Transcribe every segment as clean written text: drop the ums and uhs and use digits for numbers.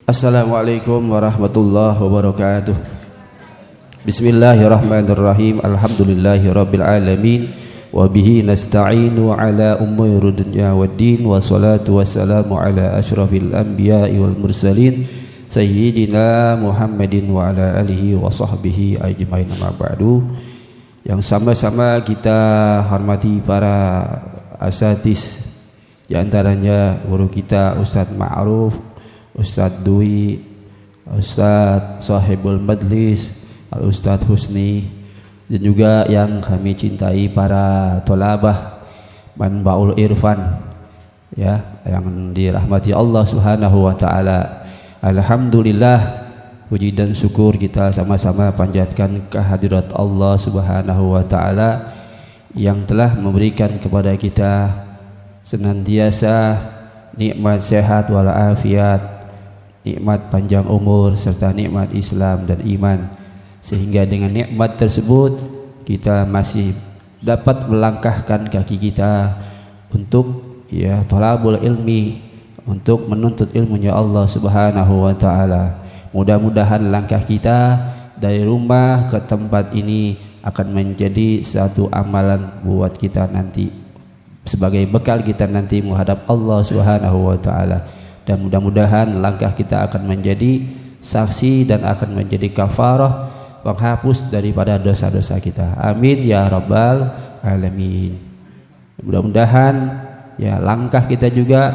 Assalamualaikum warahmatullahi wabarakatuh. Bismillahirrahmanirrahim. Alhamdulillahirabbil alamin wa bihi nasta'inu ala umuri dunya waddin wa salatu wassalamu ala asyrafil anbiya'i wal mursalin sayyidina Muhammadin wa ala alihi wa sahbihi ajmain. Ma ba'du. Yang sama-sama kita hormati para asatiz, di antaranya guru kita Ustadz Ma'ruf, Ustadz Dwi, Ustadz Sahibul Majlis, Al-Ustadz Husni, dan juga yang kami cintai para tolabah Manbaul Irfan, ya, yang dirahmati Allah Subhanahu wa taala. Alhamdulillah, puji dan syukur kita sama-sama panjatkan kehadirat Allah Subhanahu wa taala yang telah memberikan kepada kita senantiasa nikmat sehat walafiat, nikmat panjang umur serta nikmat Islam dan iman, sehingga dengan nikmat tersebut kita masih dapat melangkahkan kaki kita untuk thalabul ilmi, untuk menuntut ilmunya Allah Subhanahu wa taala. Mudah-mudahan langkah kita dari rumah ke tempat ini akan menjadi satu amalan buat kita nanti, sebagai bekal kita nanti menghadap Allah Subhanahu wa taala. Dan mudah-mudahan langkah kita akan menjadi saksi dan akan menjadi kafarah, penghapus daripada dosa-dosa kita. Amin ya rabbal alamin. Mudah-mudahan langkah kita juga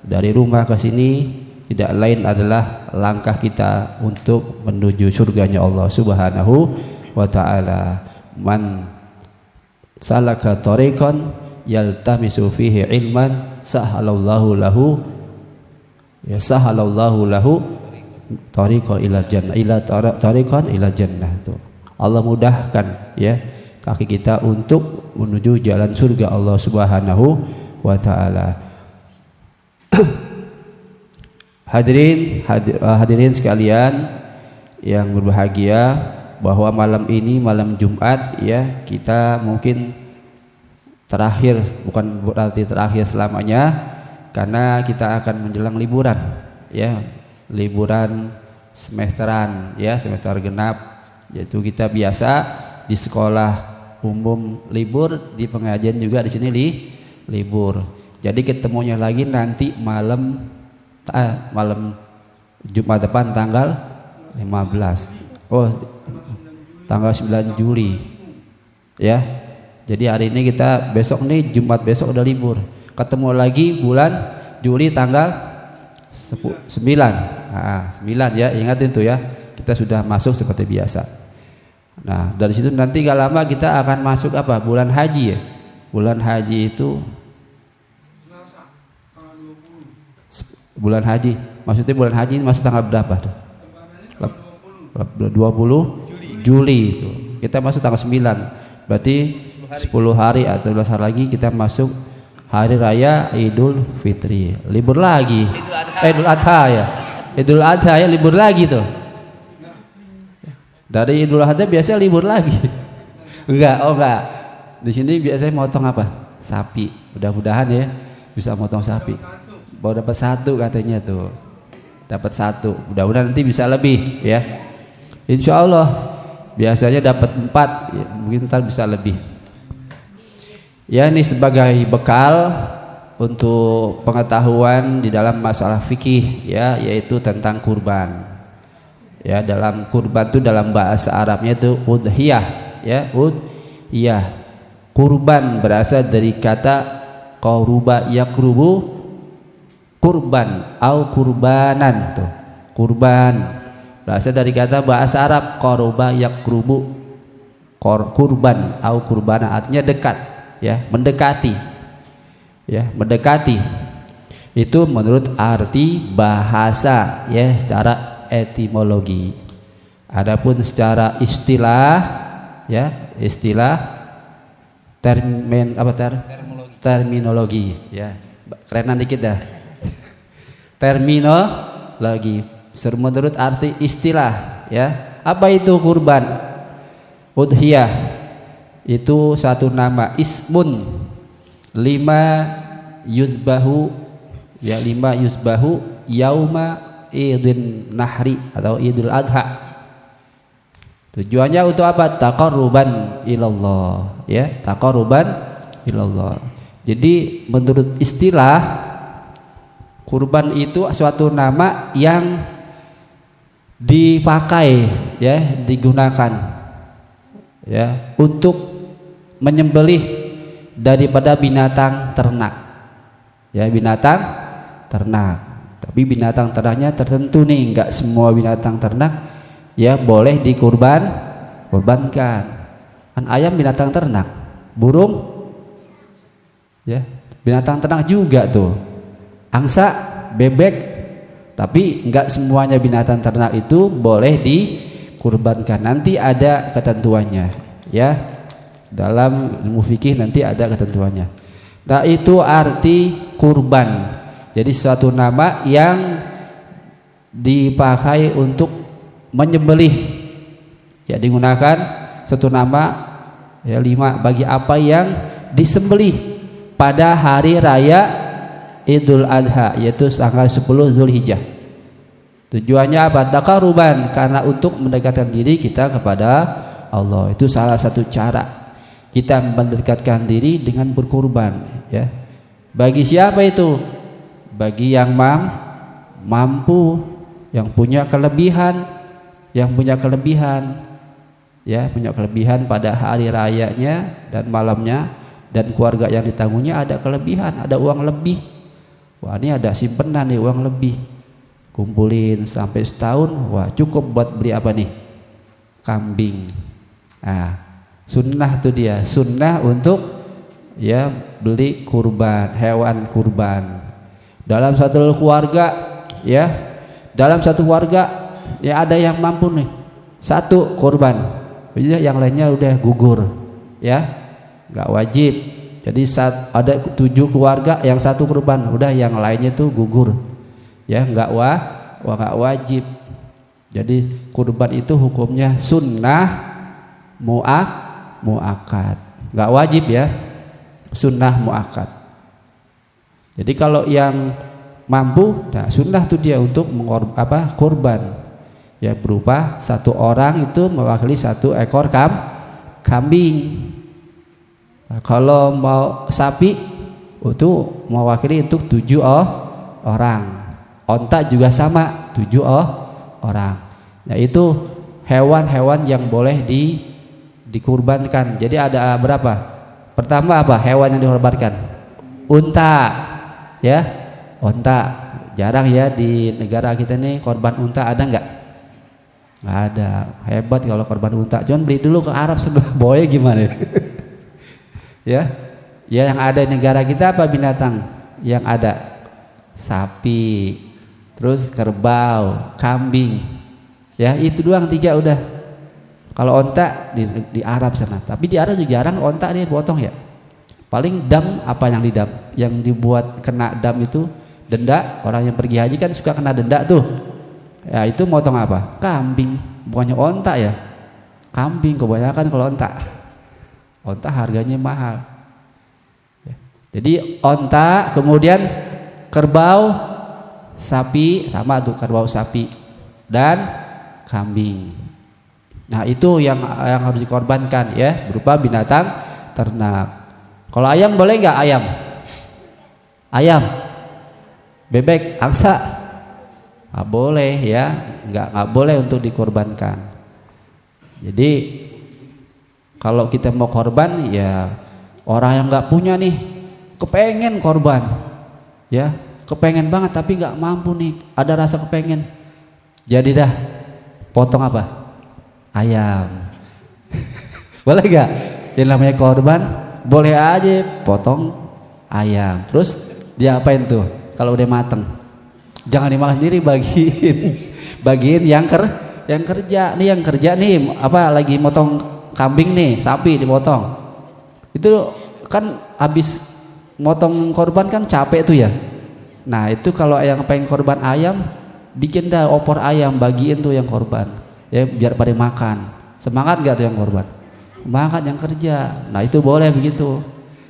dari rumah ke sini tidak lain adalah langkah kita untuk menuju surganya Allah Subhanahu wa taala. Man salaka tariqan yaltamisu fihi ilman sahalallahu lahu tariqan ila jannah, tariqan ila jannah. Allah mudahkan kaki kita untuk menuju jalan surga Allah Subhanahu wa taala. Hadirin sekalian yang berbahagia, bahwa malam ini malam Jumat kita mungkin terakhir, bukan berarti terakhir selamanya, karena kita akan menjelang liburan, liburan semesteran, semester genap, yaitu kita biasa di sekolah umum libur, di pengajian juga di sini libur. Jadi ketemunya lagi nanti malam Jumat depan tanggal 15. Tanggal 9 Juli. Jadi hari ini kita, besok nih Jumat besok udah libur. Ketemu lagi bulan Juli tanggal 9. 9 ingatin tuh kita sudah masuk seperti biasa. Nah, dari situ nanti gak lama kita akan masuk bulan haji. Bulan haji itu bulan haji, maksudnya bulan haji ini masuk tanggal berapa tuh? 20 Juli itu. Kita masuk tanggal 9. Berarti 10 hari atau 12 hari lagi kita masuk hari raya Idul Fitri. Libur lagi. Idul Adha Idul Adha libur lagi tuh. Dari Idul Adha biasanya libur lagi. Enggak. Di sini biasanya motong apa? Sapi. Mudah-mudahan bisa motong sapi. Baru dapat 1 katanya tuh. Dapat 1. Mudah-mudahan nanti bisa lebih Insya Allah. Biasanya dapat 4, mungkin ntar bisa lebih. Ini sebagai bekal untuk pengetahuan di dalam masalah fikih yaitu tentang kurban. Dalam kurban itu dalam bahasa Arabnya itu udhiyah, udhiyah. Kurban berasal dari kata qaruba yaqrubu, kurban au kurbanan tuh. Kurban berasal dari kata bahasa Arab qaruba yaqrubu, kurban au kurbanan, artinya dekat, mendekati. Mendekati. Itu menurut arti bahasa secara etimologi. Adapun secara istilah terminologi kerenan dikit dah. Terminologi menurut arti istilah apa itu kurban? Udhiyah itu satu nama, ismun lima yuzbahu yauma Idul Nahri atau Idul Adha. Tujuannya untuk apa? Taqarruban ilallah, ya, taqarruban ilallah. Jadi menurut istilah kurban itu suatu nama yang dipakai, ya, digunakan, ya, untuk menyembelih daripada binatang ternak, ya, binatang ternak. Tapi binatang ternaknya tertentu nih, enggak semua binatang ternak ya boleh korbankan. Kan ayam binatang ternak, burung ya binatang ternak juga tuh, angsa, bebek. Tapi enggak semuanya binatang ternak itu boleh dikurbankan. Nanti ada ketentuannya, ya, dalam ilmu fikih nanti ada ketentuannya. Nah, itu arti kurban. Jadi suatu nama yang dipakai untuk menyembelih, ya, digunakan satu nama, ya, 5 bagi apa yang disembelih pada hari raya Idul Adha, yaitu tanggal 10 Zulhijjah. Tujuannya apa? Taqarruban, karena untuk mendekatkan diri kita kepada Allah. Itu salah satu cara kita mendekatkan diri dengan berkurban, ya. Bagi siapa itu? Bagi yang mampu, yang punya kelebihan, ya, punya kelebihan pada hari rayanya dan malamnya, dan keluarga yang ditanggungnya ada kelebihan, ada uang lebih. Wah, ini ada simpenan nih, uang lebih, kumpulin sampai setahun, wah, cukup buat beli apa nih? Kambing. Nah, sunnah tuh dia, sunnah untuk, ya, beli kurban, hewan kurban. Dalam satu keluarga, ya, dalam satu keluarga, ya, ada yang mampu nih, 1 kurban, yang lainnya udah gugur, ya, nggak wajib. Jadi saat ada 7 keluarga, yang 1 kurban, udah yang lainnya tuh gugur, ya, nggak wajib. Jadi kurban itu hukumnya sunnah muakkad, nggak wajib, ya, sunnah muakkad. Jadi kalau yang mampu, nah, sunnah tuh dia untuk kurban, ya, berupa 1 orang itu mewakili 1 ekor kambing. Nah, kalau mau sapi itu mewakili untuk 7 orang. Onta juga sama, 7 orang. Nah, itu hewan-hewan yang boleh dikurbankan. Jadi ada berapa? Pertama apa? Hewan yang dikorbankan? Unta, ya, unta. Jarang, ya, di negara kita nih korban unta, ada nggak? Nggak ada. Hebat kalau korban unta. Cuman beli dulu ke Arab sebelum boy gimana? Ya, ya, yang ada di negara kita apa binatang yang ada? Sapi, terus kerbau, kambing, ya, itu doang 3 udah. Kalau onta di Arab sana, tapi di Arab juga jarang onta nih potong, ya. Paling dam, apa yang didam, yang dibuat kena dam itu denda. Orang yang pergi haji kan suka kena denda tuh, ya, itu motong apa? Kambing, bukannya onta, ya, kambing kebanyakan. Kalau onta harganya mahal, ya. Jadi onta, kemudian kerbau, sapi, sama tuh, kerbau, sapi, dan kambing. Nah, itu yang harus dikorbankan, ya, berupa binatang ternak. Kalau ayam boleh nggak? Ayam, bebek, angsa, nggak boleh, ya, nggak boleh untuk dikorbankan. Jadi kalau kita mau korban, ya, orang yang nggak punya nih, kepengen korban, ya, kepengen banget tapi nggak mampu nih, ada rasa kepengen, jadi dah potong apa? Ayam. Boleh nggak? Yang namanya korban, boleh aja potong ayam. Terus diapain tuh? Kalau udah mateng, jangan dimakan sendiri, bagiin yang kerja nih, apa, lagi motong kambing nih, sapi dipotong. Itu kan habis motong korban kan capek tuh, ya. Nah, itu kalau yang pengen korban ayam, bikin dah opor ayam, bagiin tuh yang korban, ya, biar pada makan. Semangat gak tuh yang korban? Semangat yang kerja. Nah, itu boleh begitu.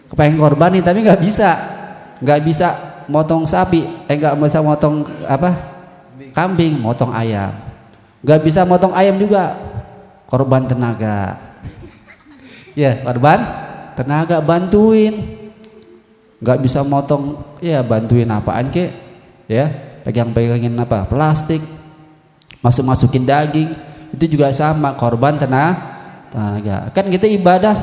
Kepengen korban nih tapi nggak bisa motong sapi, nggak bisa motong apa, kambing, motong ayam. Nggak bisa motong ayam juga, korban tenaga. Ya, korban tenaga, bantuin. Nggak bisa motong, ya bantuin apaan kek? Ya, pegang-pegangin apa? Plastik, masukin daging, itu juga sama, korban tenaga. Kan kita ibadah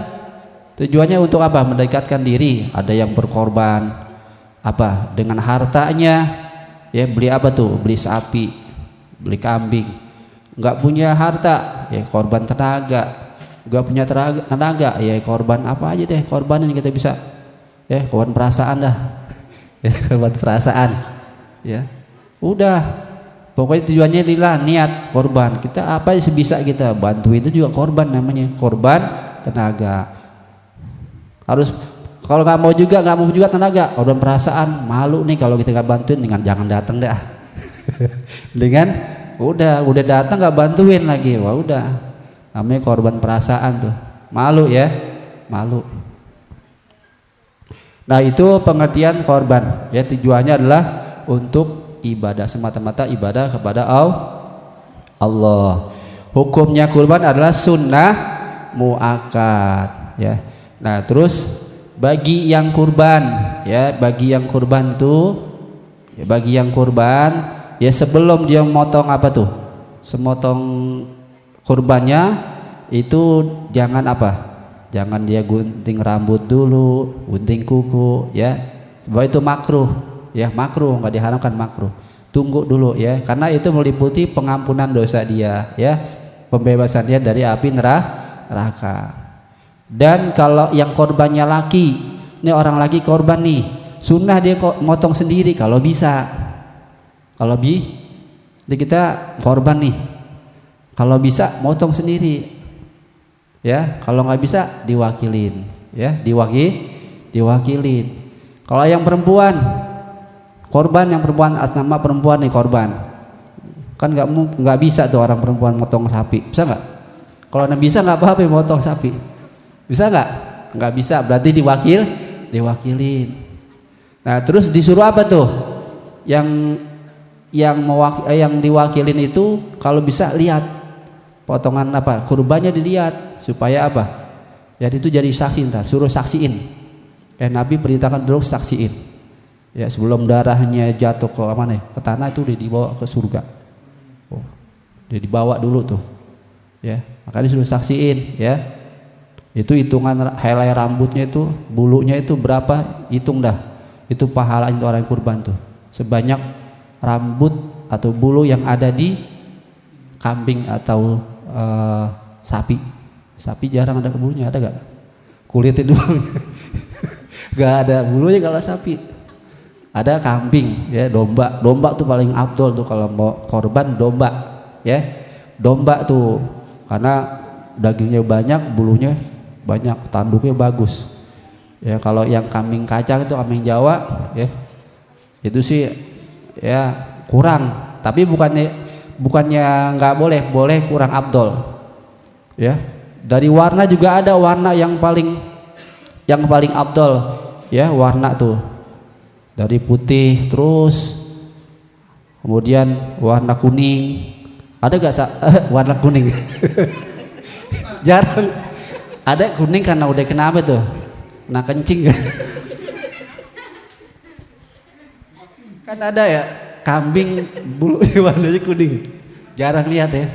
tujuannya untuk apa? Mendekatkan diri. Ada yang berkorban apa? Dengan hartanya, ya beli apa tuh? Beli sapi, beli kambing. Nggak punya harta, ya korban tenaga. Nggak punya tenaga, ya korban apa aja deh, korban yang kita bisa. Ya korban perasaan dah. Ya korban perasaan. Ya udah, pokoknya tujuannya lillah, niat korban. Kita apa sebisa kita bantu, itu juga korban, namanya korban tenaga. Harus, kalau nggak mau juga tenaga, korban perasaan. Malu nih kalau kita nggak bantuin, dengan jangan datang dah. Dengan udah datang nggak bantuin lagi, wah udah, namanya korban perasaan tuh. Malu ya, malu. Nah itu pengertian korban, ya tujuannya adalah untuk ibadah, semata-mata ibadah kepada Allah. Hukumnya kurban adalah sunnah muakkad, ya. Nah terus bagi yang kurban, ya bagi yang kurban tuh, ya, bagi yang kurban, ya sebelum dia motong apa tuh, semotong kurbannya itu jangan apa? Jangan dia gunting rambut dulu, gunting kuku, ya. Sebab itu makruh, ya makruh, nggak diharamkan, makruh. Tunggu dulu ya, karena itu meliputi pengampunan dosa dia, ya, pembebasan dia dari api neraka. Dan kalau yang korbannya laki, ini orang laki korban nih, sunnah dia motong sendiri kalau bisa. Kalau kita korban nih, kalau bisa motong sendiri. Ya, kalau nggak bisa diwakilin, ya diwakilin. Kalau yang perempuan, korban yang perempuan, atas nama perempuan nih korban, kan nggak bisa tuh orang perempuan motong sapi, bisa nggak? Kalau nggak bisa nggak apa-apa motong sapi, bisa nggak? Nggak bisa, berarti diwakilin. Nah terus disuruh apa tuh? Yang diwakilin itu kalau bisa lihat potongan apa, kurbannya dilihat. Supaya apa? Jadi itu jadi saksi, ntar suruh saksiin. Nabi perintahkan dulu saksiin. Ya sebelum darahnya jatuh ke mana? Ke tanah itu udah dibawa ke surga. Oh, dia dibawa dulu tuh. Ya, makanya disuruh saksiin. Ya, itu hitungan helai rambutnya itu, bulunya itu berapa? Hitung dah. Itu pahala untuk orang yang kurban tuh. Sebanyak rambut atau bulu yang ada di kambing atau sapi. Sapi jarang ada bulunya, ada gak? Kulitnya doang. Gak ada bulunya kalau sapi. Ada kambing, ya domba. Domba tuh paling afdol tuh kalau mau korban, domba, ya. Domba tuh karena dagingnya banyak, bulunya banyak, tanduknya bagus. Ya kalau yang kambing kacang itu kambing Jawa, ya. Itu sih ya kurang, tapi bukannya nggak boleh kurang afdol. Ya. Dari warna juga ada warna yang paling afdol, ya warna tuh dari putih terus kemudian warna kuning, ada gak warna kuning? Jarang ada kuning karena udah kena apa tuh, kena kencing. Kan ada ya kambing bulunya warnanya kuning, jarang lihat ya.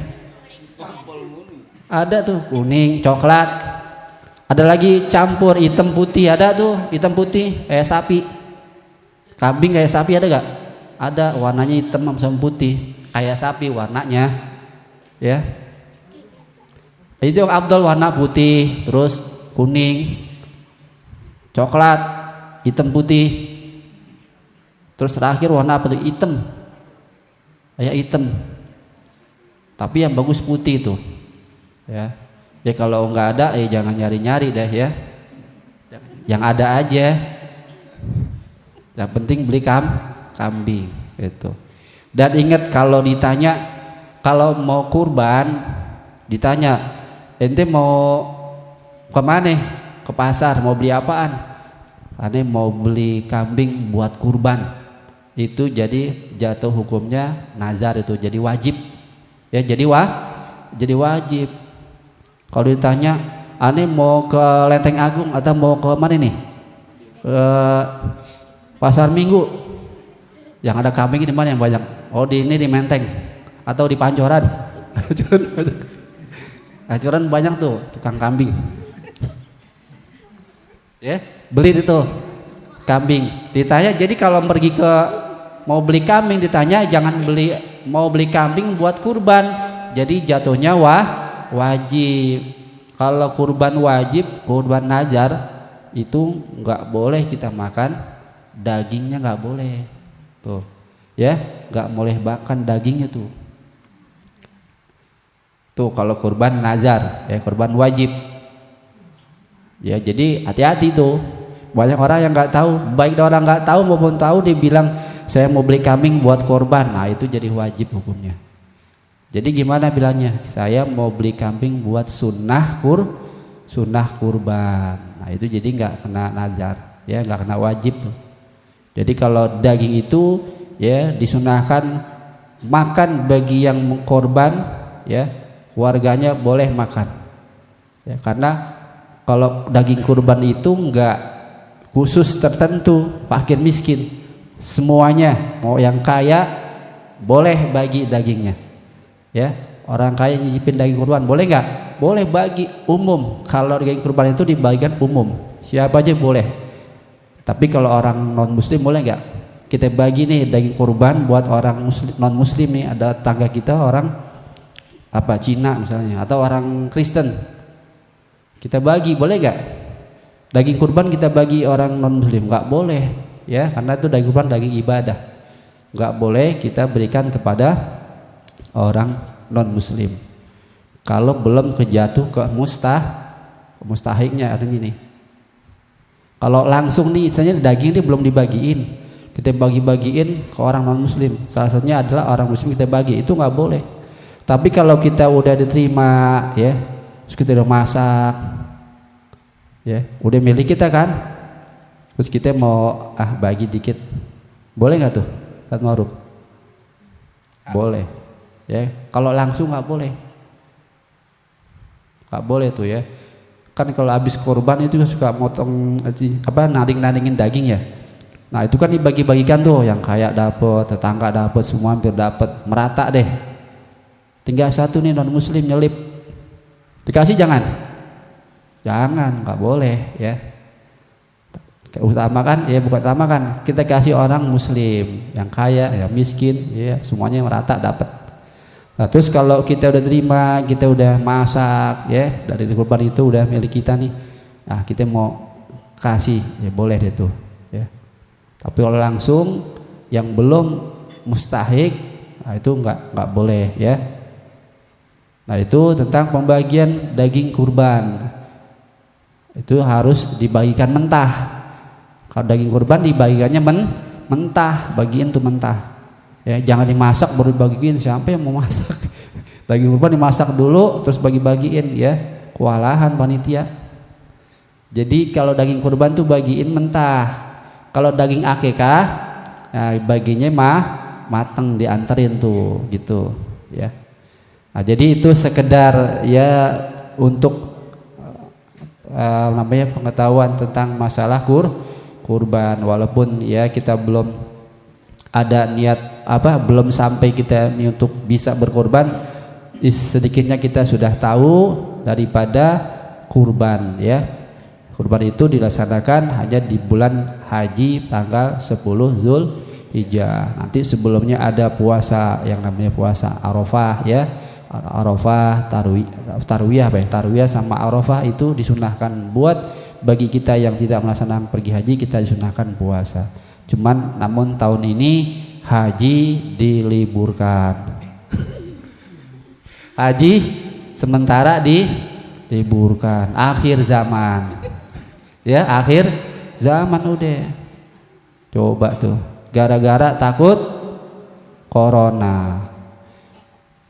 Ada tuh kuning, coklat. Ada lagi campur hitam putih, ada tuh hitam putih kayak sapi. Kambing kayak sapi ada gak? Ada, warnanya hitam sama putih kayak sapi warnanya. Ya. Itu yang afdal warna putih, terus kuning, coklat, hitam putih. Terus terakhir warna apa tuh? Hitam. Kayak hitam. Tapi yang bagus putih tuh. Ya, jadi kalau nggak ada, jangan nyari-nyari deh ya. Yang ada aja. Yang penting beli kambing gitu. Dan ingat kalau ditanya, kalau mau kurban, ditanya, ente mau kemana? Ke pasar, mau beli apaan? Ane mau beli kambing buat kurban. itu jadi jatuh hukumnya nazar, itu jadi wajib. Ya, jadi wajib. Kalau ditanya, "Ane mau ke Lenteng Agung atau mau ke mana nih?" Ke Pasar Minggu. Yang ada kambing di mana yang banyak? Oh, di Menteng atau di Pancoran. Pancoran banyak tuh tukang kambing. Ya, beli itu kambing. Ditanya, jadi kalau pergi ke mau beli kambing, ditanya jangan mau beli kambing buat kurban. Jadi jatuhnya wajib. Kalau kurban wajib, kurban nazar itu nggak boleh kita makan dagingnya, nggak boleh tuh ya, nggak boleh makan dagingnya tuh kalau kurban nazar ya, kurban wajib ya. Jadi hati-hati tuh, banyak orang yang nggak tahu, baik orang nggak tahu maupun tahu, dia bilang saya mau beli kambing buat korban. Nah itu jadi wajib hukumnya. Jadi gimana bilangnya? Saya mau beli kambing buat sunnah kurban. Nah itu jadi nggak kena nazar ya, nggak kena wajib tuh. Jadi kalau daging itu ya disunahkan makan bagi yang korban ya, warganya boleh makan ya, karena kalau daging kurban itu nggak khusus tertentu, fakir miskin semuanya, mau yang kaya boleh bagi dagingnya ya. Orang kaya nyicipin daging kurban boleh nggak? Boleh, bagi umum. Kalau daging kurban itu dibagikan umum, siapa aja boleh. Tapi kalau orang non muslim boleh nggak? Kita bagi nih daging kurban buat orang muslim, non muslim nih, ada tangga kita orang Cina misalnya atau orang Kristen, kita bagi, boleh nggak? Daging kurban kita bagi orang non muslim, nggak boleh ya, karena itu daging kurban daging ibadah, nggak boleh kita berikan kepada orang non muslim kalau belum kejatuh ke mustahiknya. Artinya nih, kalau langsung nih misalnya daging ini belum dibagiin, kita bagi-bagiin ke orang non muslim, salah satunya adalah orang muslim kita bagi, itu nggak boleh. Tapi kalau kita udah diterima ya, terus kita udah masak ya, udah milik kita kan, terus kita mau bagi dikit, boleh nggak tuh? Ustaz Ma'ruf? Boleh ya. Kalau langsung nggak boleh, nggak boleh tuh ya. Kan kalau habis korban itu suka motong nading-nadingin daging ya. Nah itu kan dibagi-bagikan tuh, yang kaya dapat, tetangga dapat, semua hampir dapat, merata deh. Tinggal satu nih non muslim nyelip, dikasih jangan, nggak boleh ya. Utamakan ya, bukan utamakan, kita kasih orang muslim, yang kaya, yang miskin, ya semuanya merata dapat. Nah terus kalau kita udah terima, kita udah masak ya, dari kurban itu udah milik kita nih, nah kita mau kasih ya boleh deh tuh ya. Tapi kalau langsung yang belum mustahik, nah itu nggak boleh ya. Nah itu tentang pembagian daging kurban, itu harus dibagikan mentah. Kalau daging kurban dibagikannya mentah, bagiin tuh mentah. Ya, jangan dimasak baru dibagiin, siapa yang mau masak? Daging kurban dimasak dulu terus bagi-bagiin ya, kewalahan panitia. Jadi kalau daging kurban tuh bagiin mentah. Kalau daging akikah, nah baginya mateng, dianterin tuh gitu ya. Nah, jadi itu sekedar ya untuk namanya pengetahuan tentang masalah kurban, walaupun ya kita belum ada niat belum sampai kita ini untuk bisa berkorban, sedikitnya kita sudah tahu daripada kurban ya. Kurban itu dilaksanakan hanya di bulan haji tanggal 10 Zulhijjah. Nanti sebelumnya ada puasa yang namanya puasa Arafah ya. Arafah, tarwiyah sama Arafah itu disunahkan buat bagi kita yang tidak melaksanakan pergi haji, kita disunahkan puasa. Namun tahun ini haji diliburkan. Haji sementara diliburkan, akhir zaman. Ya, akhir zaman udah. Coba tuh, gara-gara takut corona.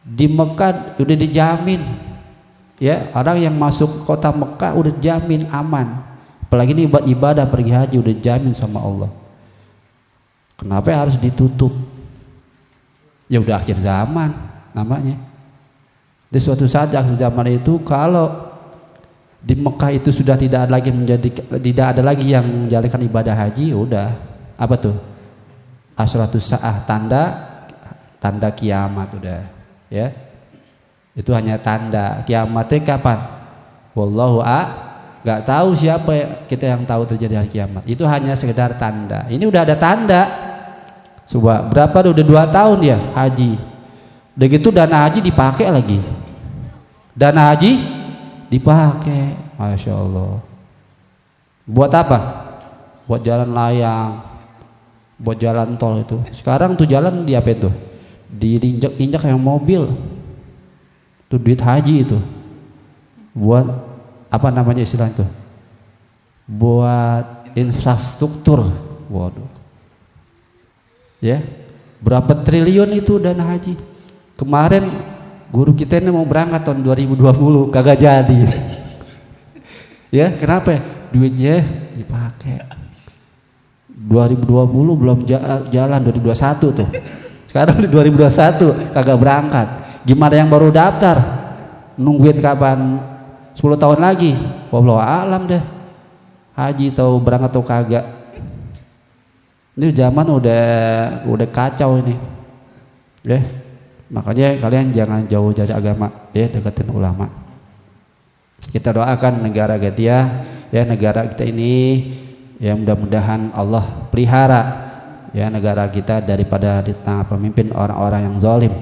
Di Mekah udah dijamin ya, orang yang masuk kota Mekah udah dijamin aman. Apalagi ini ibadah pergi haji udah dijamin sama Allah. Kenapa harus ditutup? Ya udah akhir zaman namanya. Di suatu saat akhir zaman itu kalau di Mekah itu sudah tidak ada lagi yang menjalankan ibadah haji, udah apa tuh? Asyratus saah, tanda kiamat udah, ya. Itu hanya tanda. Kiamatnya kapan? Wallahu nggak tahu siapa kita yang tahu terjadi hari kiamat. Itu hanya sekedar tanda. Ini udah ada tanda. Coba berapa udah 2 tahun ya haji. Udah gitu dana haji dipakai lagi. Dana haji dipakai, masya Allah. Buat apa? Buat jalan layang, buat jalan tol itu. Sekarang tuh jalan di apa itu? Diinjak-injak yang mobil. Tuh duit haji itu. Buat apa namanya istilah itu? Buat infrastruktur. Waduh. Ya, berapa triliun itu dana haji? Kemarin guru kita ini mau berangkat tahun 2020 kagak jadi. Ya, kenapa? Duitnya dipakai. 2020 belum jalan, 2021 tuh. Sekarang di 2021 kagak berangkat. Gimana yang baru daftar? Nungguin kapan? 10 tahun lagi. Wallahu a'lam deh. Haji tahu berangkat atau kagak. Ini zaman udah kacau ini. Ya. Makanya kalian jangan jauh dari agama, ya, deketin ulama. Kita doakan negara kita, ya, negara kita ini ya mudah-mudahan Allah pelihara ya negara kita daripada di tangan pemimpin orang-orang yang zalim,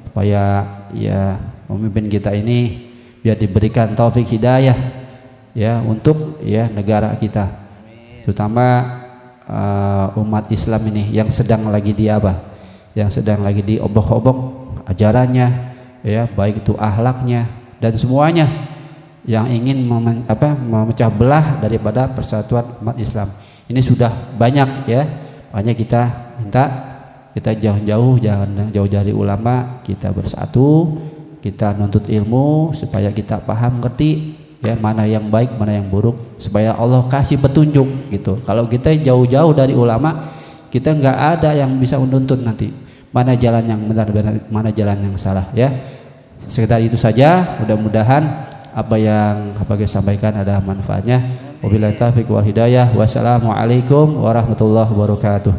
supaya ya pemimpin kita ini biar diberikan taufik hidayah ya untuk ya negara kita, terutama umat Islam ini yang sedang lagi yang sedang lagi diobok-obok ajarannya, ya, baik itu akhlaknya dan semuanya yang ingin memecah belah daripada persatuan umat Islam. Ini sudah banyak ya, makanya kita minta kita jauh-jauh, jangan jauh dari ulama, kita bersatu, kita nuntut ilmu supaya kita paham ngerti ya mana yang baik, mana yang buruk, supaya Allah kasih petunjuk gitu. Kalau kita jauh-jauh dari ulama, kita nggak ada yang bisa menuntut nanti mana jalan yang benar, mana jalan yang salah ya. Sekitar itu saja, mudah-mudahan apa yang kita sampaikan ada manfaatnya. Wabillahi taufiq wal hidayah. Wassalamualaikum warahmatullahi wabarakatuh.